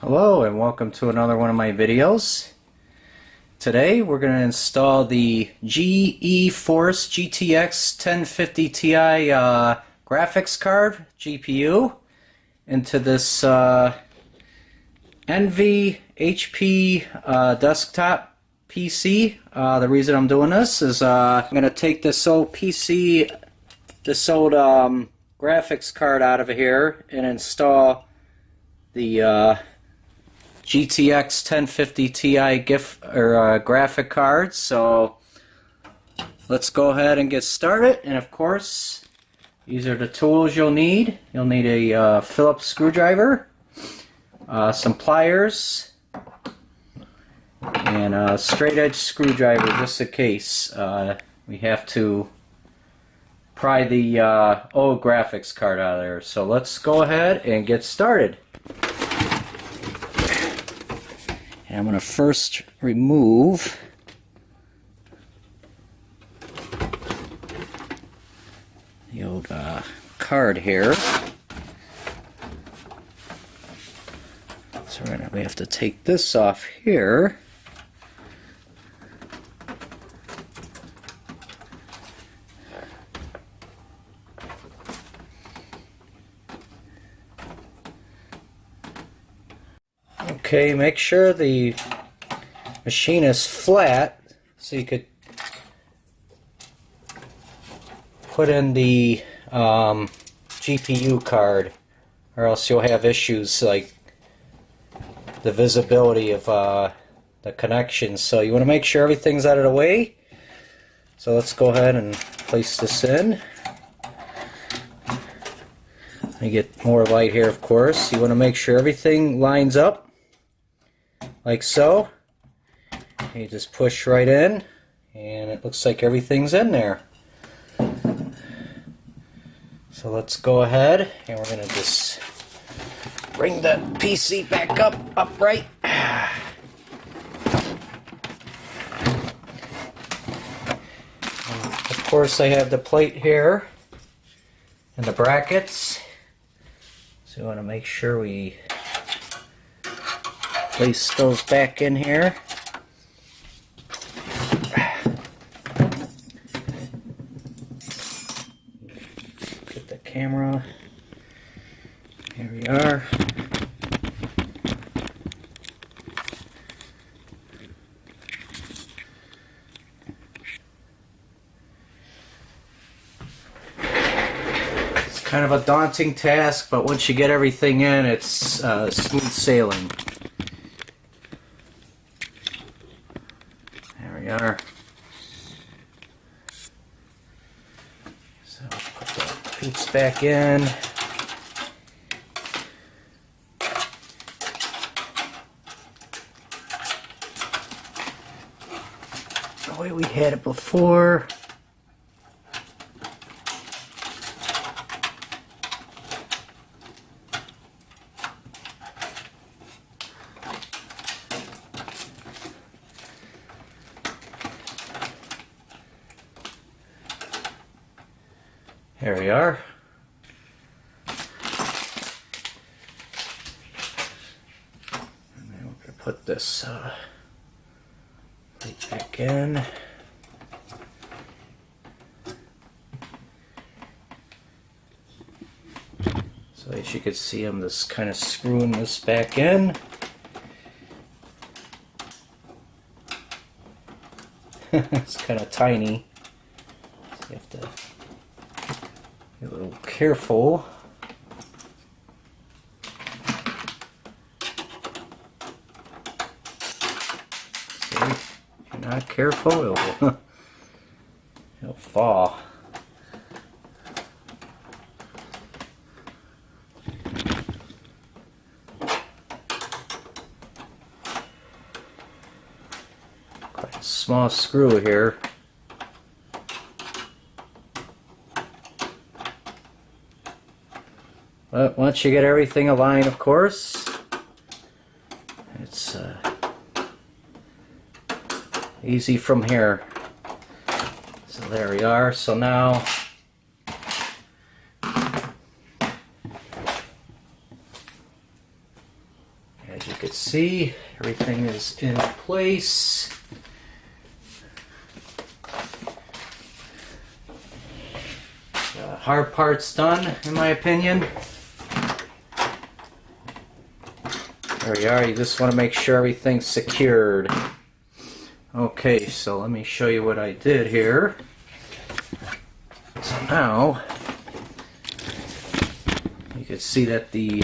Hello and welcome to another one of my videos. Today we're going to install the GeForce GTX 1050 Ti graphics card GPU into this HP desktop PC. The reason I'm doing this is I'm going to take this old PC, this old graphics card out of here and install the GTX 1050 Ti graphic card. So let's go ahead and get started. And of course, these are the tools you'll need. You'll need a Phillips screwdriver, some pliers, and a straight edge screwdriver just in case we have to pry the old graphics card out of there. So let's go ahead and get started. And I'm going to first remove the old card here. So we have to take this off here. Okay, make sure the machine is flat so you could put in the GPU card, or else you'll have issues like the visibility of the connections. So you want to make sure everything's out of the way. So let's go ahead and place this in. Let me get more light here, of course. You want to make sure everything lines up like so. You just push right in and it looks like everything's in there. So let's go ahead and we're going to just bring the PC back up upright. Of course I have the plate here and the brackets. So we want to make sure we place those back in here. Get the camera. Here we are. It's kind of a daunting task, but once you get everything in, it's smooth sailing. Are. So put the peeps back in. The way we had it before. Here we are. And then we're going to put this right back in. So as you can see, I'm just kind of screwing this back in. It's kind of tiny. So you have to be a little careful. See, if you're not careful, it'll fall. Quite a small screw here. But once you get everything aligned, of course, it's easy from here. So there we are. So now As you can see, everything is in place. The hard part's done, in my opinion. There we are. You just want to make sure everything's secured. Okay, so let me show you what I did here. So now, you can see that the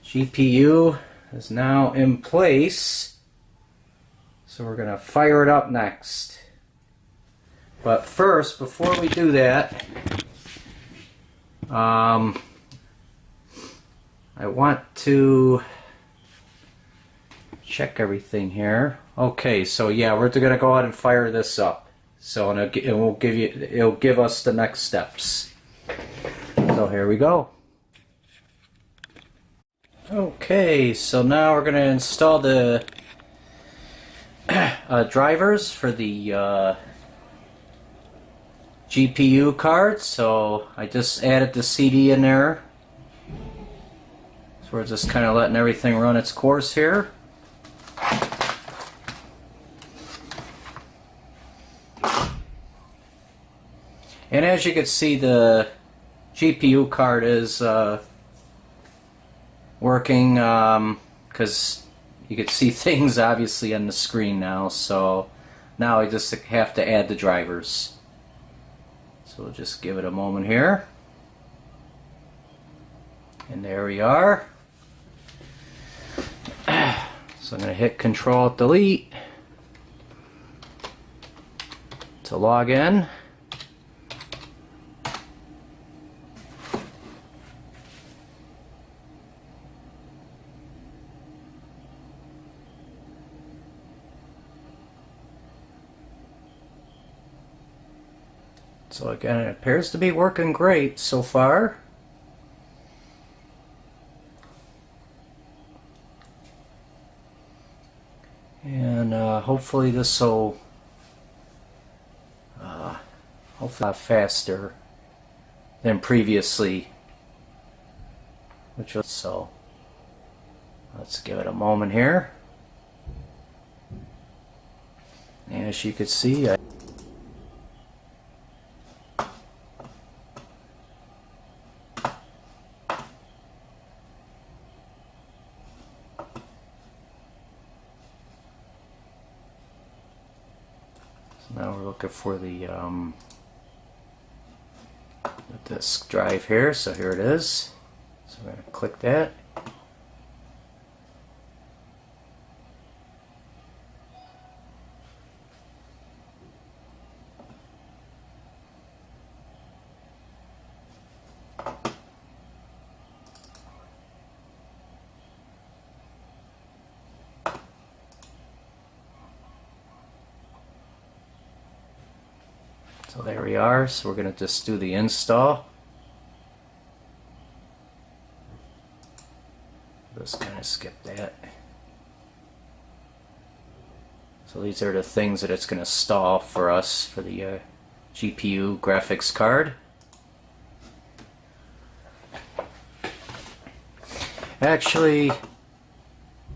GPU is now in place. So we're going to fire it up next. But first, before we do that, I want to check everything here. Okay, so yeah, we're going to go ahead and fire this up. So it'll give us the next steps. So here we go. Okay, so now we're going to install the drivers for the GPU card. So I just added the CD in there. So we're just kind of letting everything run its course here. And as you can see, the GPU card is working because you can see things obviously on the screen now. So now I just have to add the drivers. So we'll just give it a moment here. And there we are. So I'm going to hit Control-Delete to log in. So again, it appears to be working great so far. And hopefully this will hopefully faster than previously, which was so. Let's give it a moment here. And as you can see, now we're looking for the disk drive here, so here it is. So we're going to click that. So there we are. So we're going to just do the install. Just kind of skip that. So these are the things that it's going to install for us for the GPU graphics card. Actually,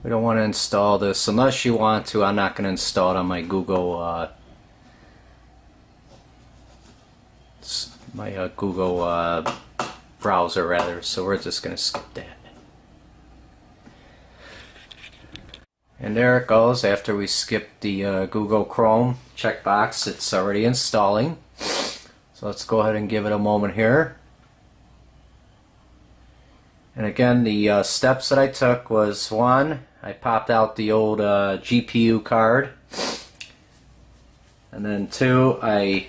we don't want to install this unless you want to. I'm not going to install it on my Google Google browser rather, so we're just going to skip that. And there it goes. After we skip the Google Chrome checkbox, it's already installing. So let's go ahead and give it a moment here. And again, the steps that I took was: one, I popped out the old GPU card, and then two, I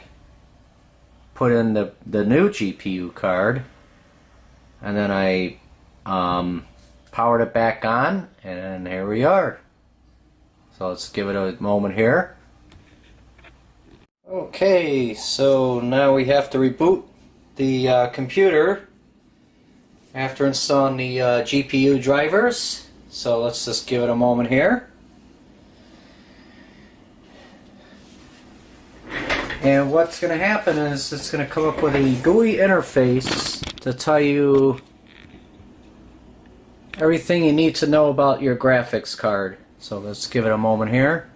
put in the new GPU card, and then I powered it back on, and here we are. So let's give it a moment here. Okay, so now we have to reboot the computer after installing the GPU drivers. So let's just give it a moment here. And what's going to happen is it's going to come up with a GUI interface to tell you everything you need to know about your graphics card. So let's give it a moment here.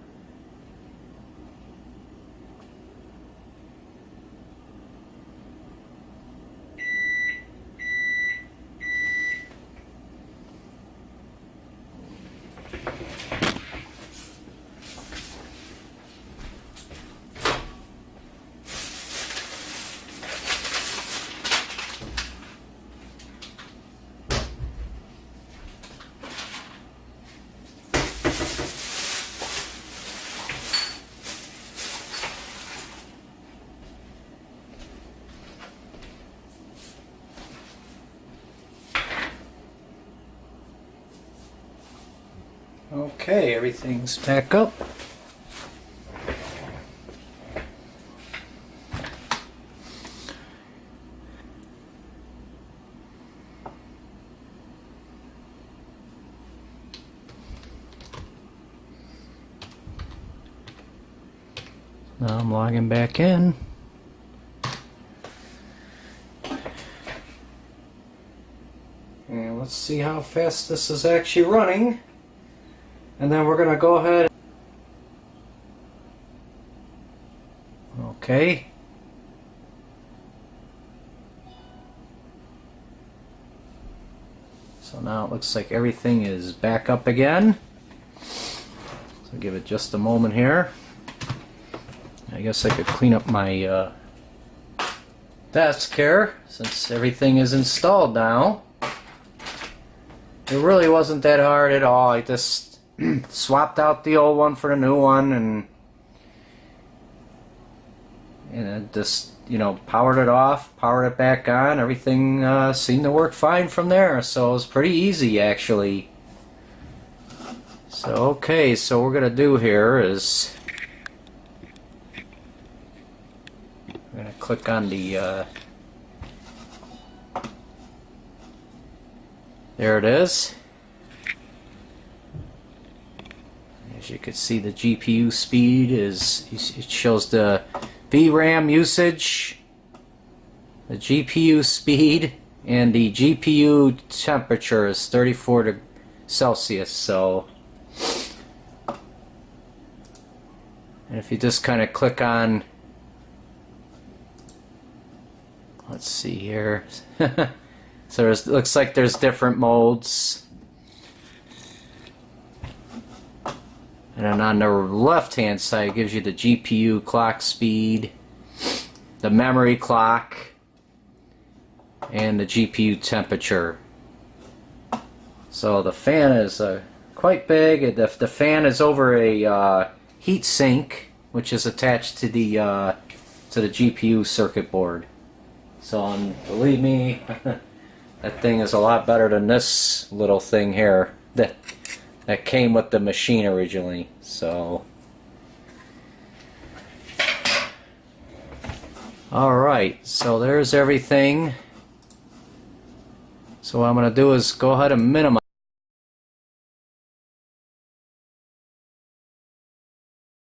Okay, everything's back up. Now I'm logging back in. And let's see how fast this is actually running. And then we're going to go ahead. Okay. So now it looks like everything is back up again. So give it just a moment here. I guess I could clean up my desk here since everything is installed now. It really wasn't that hard at all. I just swapped out the old one for the new one, and it just, you know, powered it off, powered it back on. Everything seemed to work fine from there, so it was pretty easy actually. So okay, so what we're gonna do here is we're gonna click on the there it is. As you can see, the GPU speed is, it shows the VRAM usage, the GPU speed, and the GPU temperature is 34 degrees Celsius. So, and if you just kind of click on, let's see here. So it looks like there's different modes. And then on the left hand side it gives you the GPU clock speed, the memory clock, and the GPU temperature. So the fan is quite big. The fan is over a heat sink, which is attached to the GPU circuit board. So believe me, that thing is a lot better than this little thing here that came with the machine originally. So alright, so there's everything. So what I'm going to do is go ahead and minimize